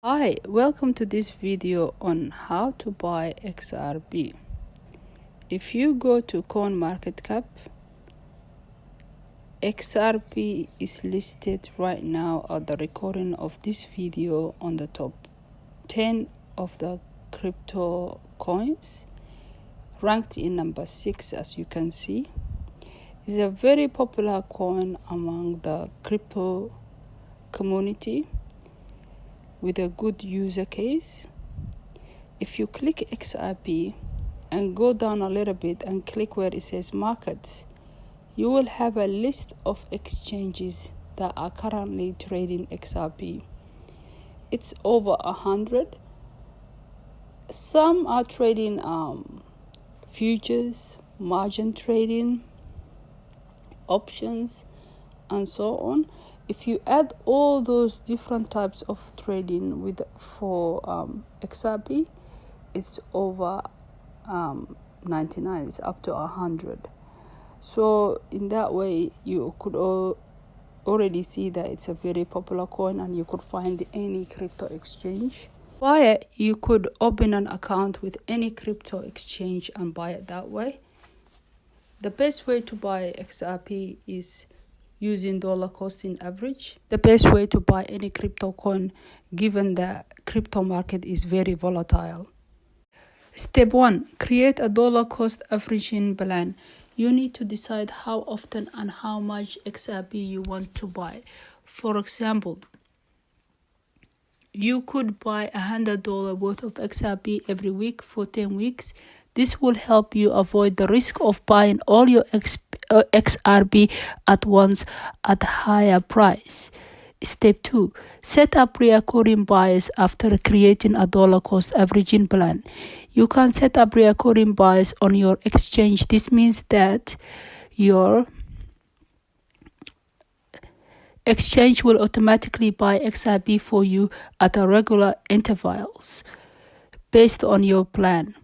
Hi, welcome to this video on how to buy XRP. If you go to CoinMarketCap, XRP is listed right now at the recording of this video on the top 10 of the crypto coins, ranked in number 6 as you can see. It's a very popular coin among the crypto community with a good user case. If you click XRP and go down a little bit and click where it says markets, you will have a list of exchanges that are currently trading XRP. It's over 100. Some are trading futures, margin trading, options, and so on. If you add all those different types of trading for XRP, it's over 99. It's up to 100. So in that way, you could already see that it's a very popular coin, and you could find any crypto exchange. You could open an account with any crypto exchange and buy it that way. The best way to buy XRP is using dollar costing average. The best way to buy any crypto coin, given the crypto market is very volatile. Step 1. Create a dollar cost averaging plan. You need to decide how often and how much XRP you want to buy. For example, you could buy $100 worth of XRP every week for 10 weeks. This will help you avoid the risk of buying all your XRP at once at a higher price. Step 2. Set up recurring buys after creating a dollar cost averaging plan. You can set up recurring buys on your exchange. This means that your exchange will automatically buy XRP for you at a regular intervals based on your plan.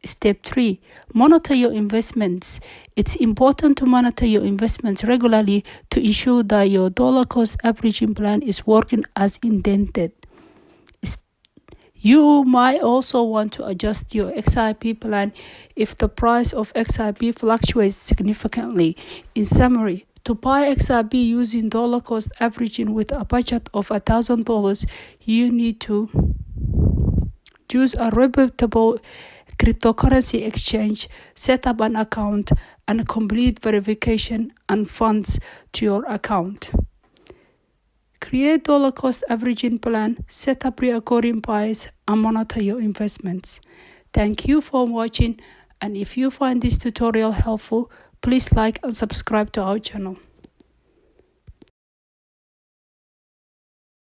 Step 3. Monitor your investments. It's important to monitor your investments regularly to ensure that your dollar cost averaging plan is working as intended. You might also want to adjust your XRP plan if the price of XRP fluctuates significantly. In summary, to buy XRP using dollar cost averaging with a budget of $1,000, you need to choose a reputable cryptocurrency exchange, set up an account, and complete verification and funds to your account. Create dollar cost averaging plan, set up recurring buys, and monitor your investments. Thank you for watching, and if you find this tutorial helpful, please like and subscribe to our channel.